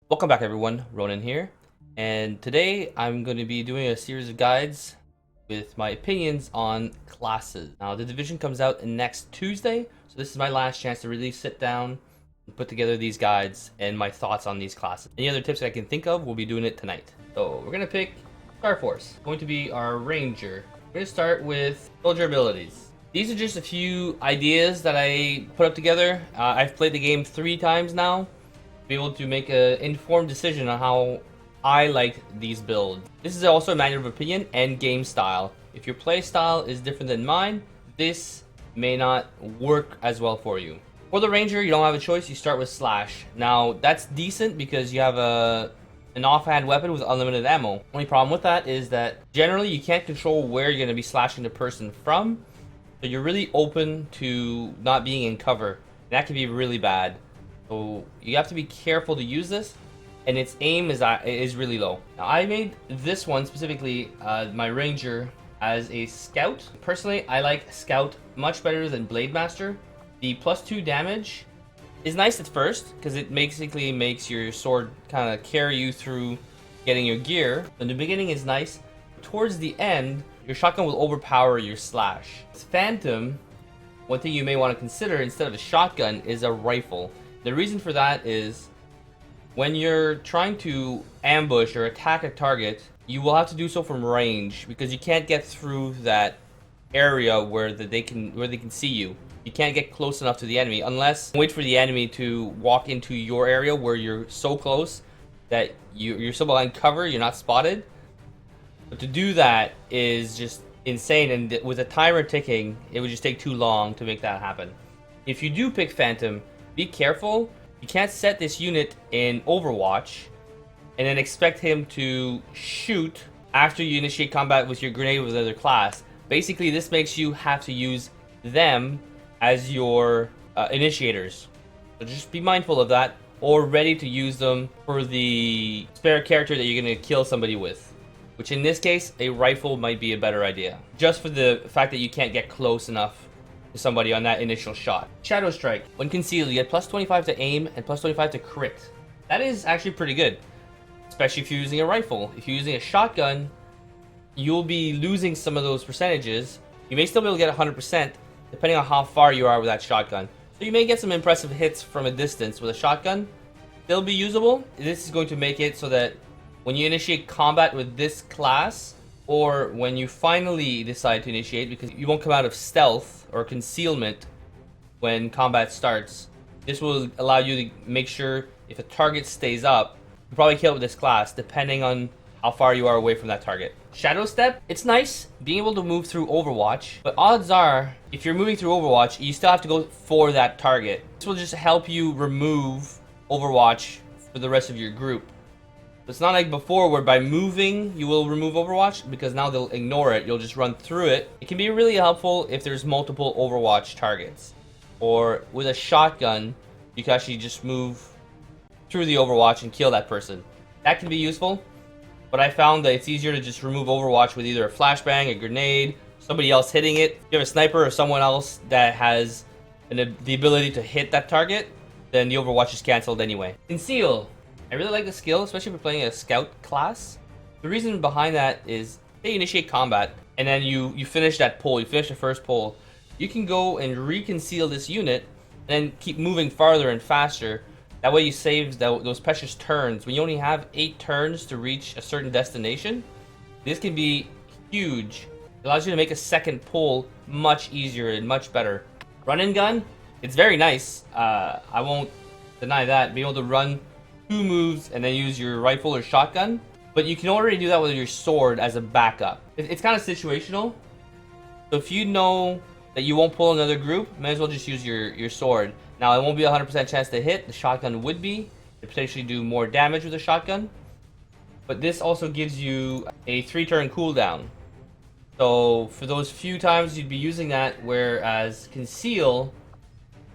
Welcome back everyone, Ronan here, and today I'm going to be doing a series of guides with my opinions on classes. Now the division comes out next Tuesday, so this is my last chance to really sit down and put together these guides and my thoughts on these classes. Any other tips that I can think of, we'll be doing it tonight. So we're going to pick Star Force, going to be our Ranger. We're going to start with soldier abilities. These are just a few ideas that I put up together. I've played the game 3 times now. Be able to make an informed decision on how I like these builds. This is also a matter of opinion and game style. If your play style is different than mine, this may not work as well for you. For the Ranger, you don't have a choice. You start with Slash. Now, that's decent because you have an offhand weapon with unlimited ammo. Only problem with that is that generally you can't control where you're going to be slashing the person from. So you're really open to not being in cover. That can be really bad. So you have to be careful to use this, and its aim is really low. Now I made this one specifically, my Ranger, as a Scout. Personally, I like Scout much better than Blademaster. The +2 damage is nice at first because it basically makes your sword kind of carry you through getting your gear. In the beginning is nice. Towards the end, your shotgun will overpower your Slash. With Phantom, one thing you may want to consider instead of a shotgun is a rifle. The reason for that is when you're trying to ambush or attack a target, you will have to do so from range because you can't get through that area where they can see you. You can't get close enough to the enemy unless you wait for the enemy to walk into your area where you're so close that you're still behind cover, you're not spotted. But to do that is just insane, and with a timer ticking, it would just take too long to make that happen. If you do pick Phantom, be careful. You can't set this unit in Overwatch and then expect him to shoot after you initiate combat with your grenade with another class. Basically, this makes you have to use them as your initiators. So just be mindful of that, or ready to use them for the spare character that you're going to kill somebody with. Which in this case, a rifle might be a better idea. Just for the fact that you can't get close enough to somebody on that initial shot. Shadow Strike. When concealed, you get +25 to aim and +25 to crit. That is actually pretty good, especially if you're using a rifle. If you're using a shotgun, you'll be losing some of those percentages. You may still be able to get 100% depending on how far you are with that shotgun. So you may get some impressive hits from a distance with a shotgun. They'll be usable. This is going to make it so that when you initiate combat with this class, or when you finally decide to initiate, because you won't come out of stealth or concealment when combat starts, this will allow you to make sure if a target stays up, you probably kill it with this class, depending on how far you are away from that target. Shadow Step, it's nice being able to move through Overwatch, but odds are, if you're moving through Overwatch, you still have to go for that target. This will just help you remove Overwatch for the rest of your group. It's not like before where by moving you will remove Overwatch, because now they'll ignore it. You'll just run through it. It can be really helpful if there's multiple Overwatch targets. Or with a shotgun, you can actually just move through the Overwatch and kill that person. That can be useful, but I found that it's easier to just remove Overwatch with either a flashbang, a grenade, somebody else hitting it. If you have a sniper or someone else that has the ability to hit that target, then the Overwatch is cancelled anyway. Conceal. I really like the skill, especially if you're playing a Scout class. The reason behind that is, say you initiate combat, and then you finish that pull, you finish the first pull, you can go and reconceal this unit, and then keep moving farther and faster. That way you save those precious turns. When you only have 8 turns to reach a certain destination, this can be huge. It allows you to make a second pull much easier and much better. Run and gun, it's very nice. I won't deny that. Being able to run 2 moves and then use your rifle or shotgun, but you can already do that with your sword as a backup. It's kind of situational. So if you know that you won't pull another group, might as well just use your sword. Now it won't be a 100% chance to hit. The shotgun would be to potentially do more damage with a shotgun, but this also gives you a 3-turn cooldown. So for those few times you'd be using that, whereas Conceal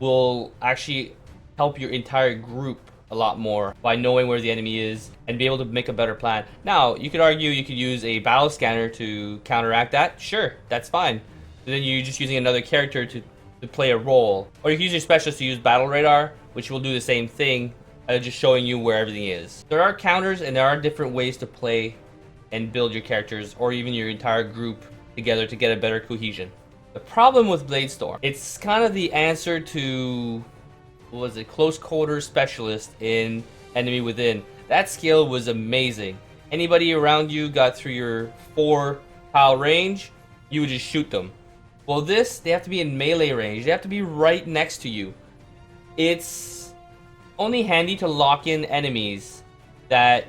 will actually help your entire group a lot more by knowing where the enemy is and be able to make a better plan. Now, you could argue you could use a battle scanner to counteract that. Sure, that's fine. But then you're just using another character to play a role. Or you can use your specialist to use battle radar, which will do the same thing just showing you where everything is. There are counters and there are different ways to play and build your characters or even your entire group together to get a better cohesion. The problem with Bladestorm, it's kind of the answer to, what was it, Close Quarters Specialist in Enemy Within. That skill was amazing. Anybody around you got through your 4 pile range, you would just shoot them. Well, this, they have to be in melee range. They have to be right next to you. It's only handy to lock in enemies that,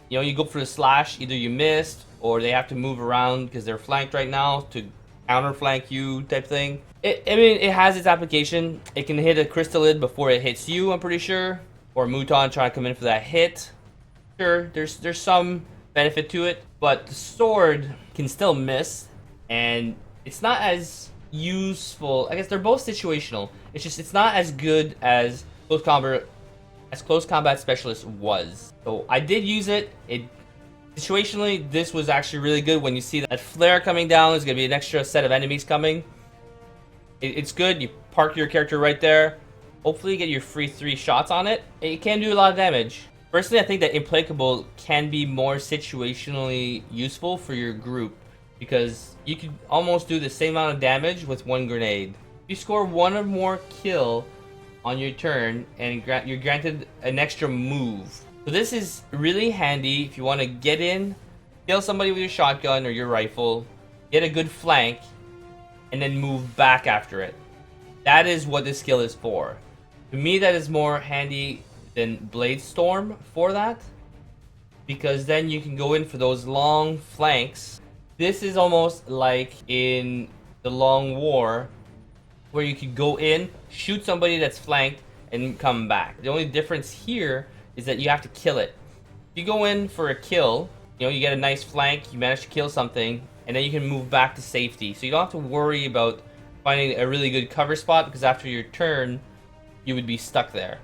you know, you go for the slash, either you missed or they have to move around because they're flanked right now to counter flank you type thing. I mean, it has its application. It can hit a Crystallid before it hits you, I'm pretty sure. Or Muton trying to come in for that hit. Sure, there's some benefit to it, but the sword can still miss, and it's not as useful. I guess they're both situational. It's just it's not as good as Close Combat Specialist was. So I did use it. Situationally, this was actually really good. When you see that flare coming down, there's gonna be an extra set of enemies coming. It's good. You park your character right there. Hopefully you get your free 3 shots on it. It can do a lot of damage. Personally, I think that Implacable can be more situationally useful for your group because you could almost do the same amount of damage with 1 grenade. You score 1 or more kill on your turn and you're granted an extra move. So this is really handy if you want to get in, kill somebody with your shotgun or your rifle, get a good flank, and then move back after it. That is what this skill is for. To me, that is more handy than Bladestorm for that, because then you can go in for those long flanks. This is almost like in the Long War, where you could go in, shoot somebody that's flanked, and come back. The only difference here is that you have to kill it. If you go in for a kill, you know, you get a nice flank, you manage to kill something, and then you can move back to safety. So you don't have to worry about finding a really good cover spot, because after your turn, you would be stuck there.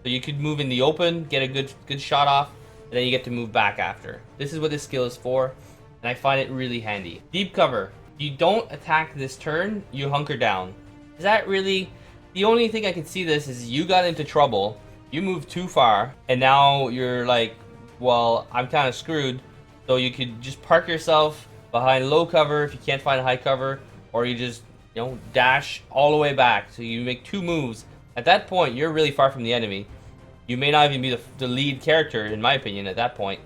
So you could move in the open, get a good shot off, and then you get to move back after. This is what this skill is for, and I find it really handy. Deep cover. If you don't attack this turn, you hunker down. Is that really... The only thing I can see this is you got into trouble, you moved too far, and now you're like, well, I'm kind of screwed. So you could just park yourself behind low cover if you can't find a high cover, or you just, you know, dash all the way back. So you make 2 moves. At that point, you're really far from the enemy. You may not even be the lead character, in my opinion, at that point.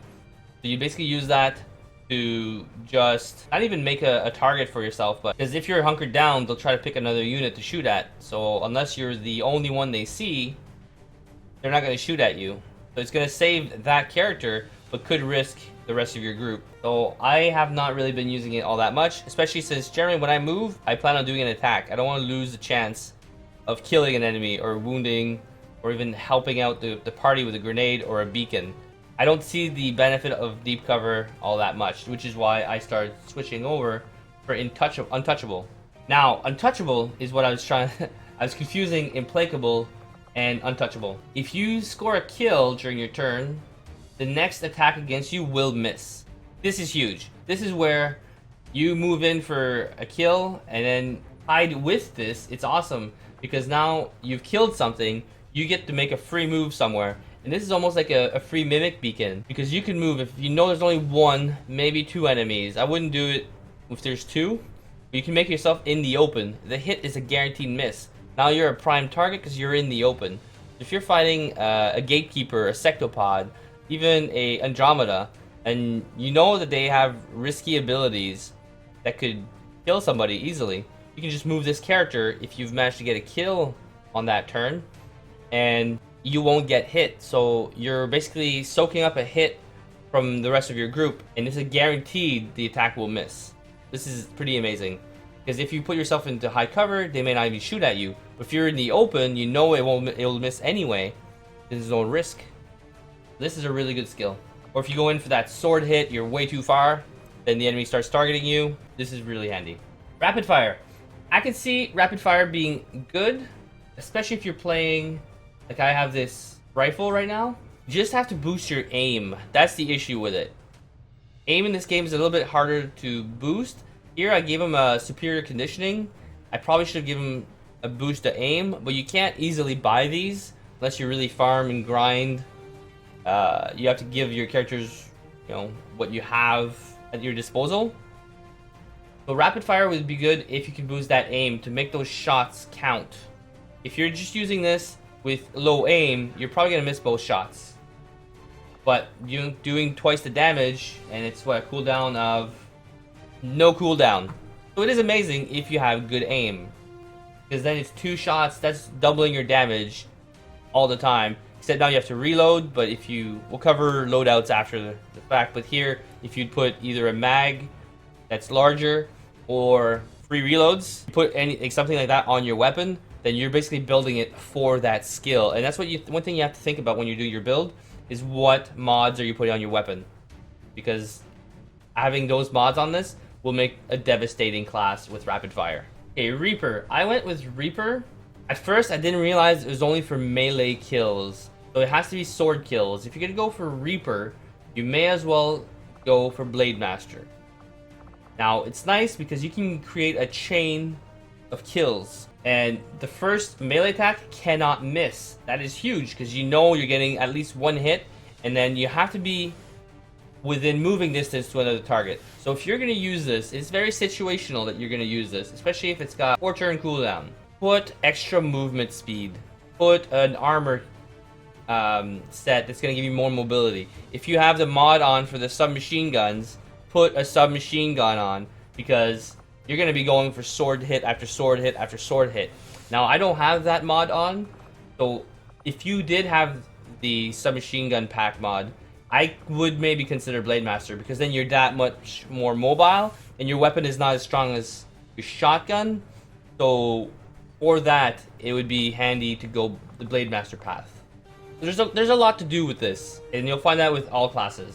So you basically use that to just not even make a target for yourself, but because if you're hunkered down, they'll try to pick another unit to shoot at. So unless you're the only one they see, they're not going to shoot at you. So it's going to save that character, but could risk the rest of your group. So I have not really been using it all that much, especially since generally when I move, I plan on doing an attack. I don't want to lose the chance of killing an enemy or wounding or even helping out the party with a grenade or a beacon. I don't see the benefit of deep cover all that much, which is why I started switching over for Untouchable. Now, Untouchable is what I was trying I was confusing Implacable and Untouchable. If you score a kill during your turn, the next attack against you will miss. This is huge. This is where you move in for a kill, and then tied with this, it's awesome because now you've killed something, you get to make a free move somewhere. And this is almost like a free mimic beacon, because you can move if you know there's only 1, maybe 2 enemies. I wouldn't do it if there's 2, but you can make yourself in the open. The hit is a guaranteed miss. Now you're a prime target because you're in the open. If you're fighting a gatekeeper, a sectopod, even a Andromeda, and you know that they have risky abilities that could kill somebody easily, you can just move this character if you've managed to get a kill on that turn, and you won't get hit. So you're basically soaking up a hit from the rest of your group, and it's a guaranteed the attack will miss. This is pretty amazing, because if you put yourself into high cover, they may not even shoot at you. But if you're in the open, you know it will miss anyway. There's no risk. This is a really good skill. Or if you go in for that sword hit, you're way too far, then the enemy starts targeting you. This is really handy. Rapid fire. I can see rapid fire being good, especially if you're playing, like I have this rifle right now. You just have to boost your aim. That's the issue with it. Aim in this game is a little bit harder to boost. Here I gave him a superior conditioning. I probably should have given him a boost to aim, but you can't easily buy these unless you really farm and grind. You have to give your characters, what you have at your disposal. So rapid fire would be good if you can boost that aim to make those shots count. If you're just using this with low aim, you're probably gonna miss both shots. But you're doing twice the damage, and it's what, a cooldown of no cooldown. So it is amazing if you have good aim, because then it's 2 shots. That's doubling your damage all the time. Except now you have to reload. But if we'll cover loadouts after the fact. But here, if you'd put either a mag that's larger or free reloads, put something like that on your weapon, then you're basically building it for that skill. And that's one thing you have to think about when you do your build is what mods are you putting on your weapon, because having those mods on this will make a devastating class with rapid fire. Okay, Reaper. I went with Reaper. At first, I didn't realize it was only for melee kills, so it has to be sword kills. If you're gonna go for Reaper, you may as well go for Blademaster. Now, it's nice because you can create a chain of kills, and the first melee attack cannot miss. That is huge because you're getting at least 1 hit, and then you have to be within moving distance to another target. So if you're going to use this, it's very situational that you're going to use this, especially if it's got 4 turn cooldown. Put extra movement speed. Put an armor set that's going to give you more mobility. If you have the mod on for the submachine guns, put a submachine gun on, because you're going to be going for sword hit after sword hit after sword hit. Now, I don't have that mod on, so if you did have the submachine gun pack mod, I would maybe consider Blademaster, because then you're that much more mobile, and your weapon is not as strong as your shotgun. So for that, it would be handy to go the Blademaster path. There's a lot to do with this, and you'll find that with all classes.